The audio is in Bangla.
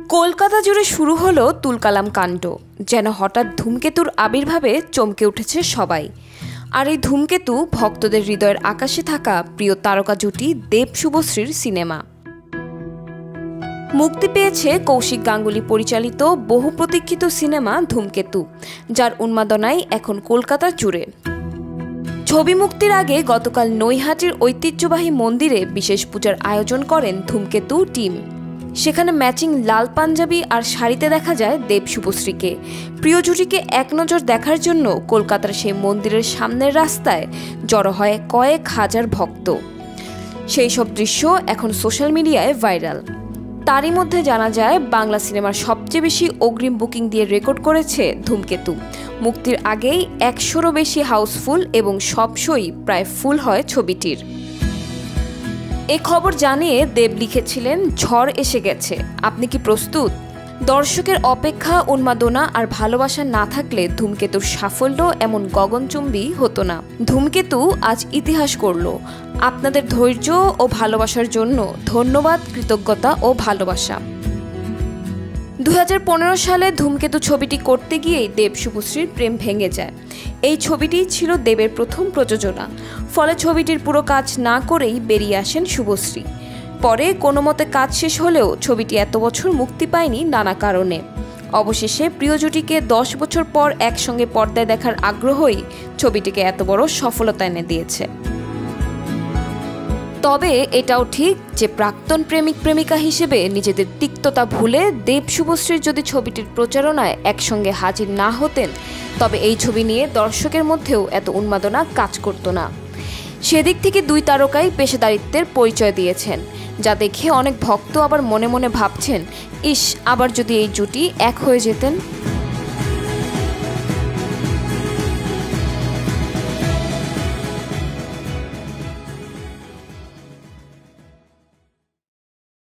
কলকাতা জুড়ে শুরু হলো তুলকালাম কাণ্ড। যেন হঠাৎ ধূমকেতুর আবির্ভাবে চমকে উঠেছে সবাই। আর এই ধূমকেতু ভক্তদের হৃদয়ের আকাশে থাকা প্রিয় তারকা জুটি দেব শুভশ্রীর সিনেমা। মুক্তি পেয়েছে কৌশিক গাঙ্গুলি পরিচালিত বহু প্রতীক্ষিত সিনেমা ধূমকেতু, যার উন্মাদনায় এখন কলকাতা জুড়ে। ছবি মুক্তির আগে গতকাল নৈহাটির ঐতিহ্যবাহী মন্দিরে বিশেষ পূজার আয়োজন করেন ধূমকেতু টিম। সেখানে ম্যাচিং লাল পাঞ্জাবি আর শাড়িতে দেখা যায় দেব শুভশ্রীকে। প্রিয় জুটিকে এক নজর দেখার জন্য কলকাতার সেই মন্দিরের সামনের রাস্তায় জড়ো হয় কয়েক হাজার ভক্ত। সেই সব দৃশ্য এখন সোশ্যাল মিডিয়ায় ভাইরাল। তারই মধ্যে জানা যায়, বাংলা সিনেমার সবচেয়ে বেশি অগ্রিম বুকিং দিয়ে রেকর্ড করেছে ধূমকেতু। মুক্তির আগেই 100রও বেশি হাউসফুল এবং সব শোই প্রায় ফুল হয় ছবিটির। এ খবর জানিয়ে দেব লিখেছিলেন, ঝড় এসে গেছে, আপনি কি প্রস্তুত? দর্শকের অপেক্ষা, উন্মাদনা আর ভালোবাসা না থাকলে ধূমকেতুর সাফল্য এমন গগনচুম্বী হতো না। ধূমকেতু আজ ইতিহাস করল। আপনাদের ধৈর্য ও ভালোবাসার জন্য ধন্যবাদ, কৃতজ্ঞতা ও ভালোবাসা। 2015 সালে ধূমকেতু ছবিটি করতে গিয়েই দেব শুভশ্রীর প্রেম ভেঙে যায়। এই ছবিটি ছিল দেবের প্রথম প্রযোজনা। ফলে ছবিটির পুরো কাজ না করেই বেরিয়ে আসেন শুভশ্রী। পরে কোনো মতে কাজ শেষ হলেও ছবিটি এত বছর মুক্তি পায়নি নানা কারণে। অবশেষে প্রিয় জুটিকে 10 বছর পর একসঙ্গে পর্দায় দেখার আগ্রহই ছবিটিকে এত বড় সফলতা এনে দিয়েছে। তবে এটাও ঠিক যে প্রাক্তন প্রেমিক প্রেমিকা হিসেবে নিজেদের তিক্ততা ভুলে দেব শুভশ্রীর যদি ছবিটির প্রচারণায় একসঙ্গে হাজির না হতেন, তবে এই ছবি নিয়ে দর্শকের মধ্যেও এত উন্মাদনা কাজ করতো না। সেদিক থেকে দুই তারকাই পেশাদারিত্বের পরিচয় দিয়েছেন, যা দেখে অনেক ভক্ত আবার মনে মনে ভাবছেন, ইস, আবার যদি এই জুটি এক হয়ে যেতেন।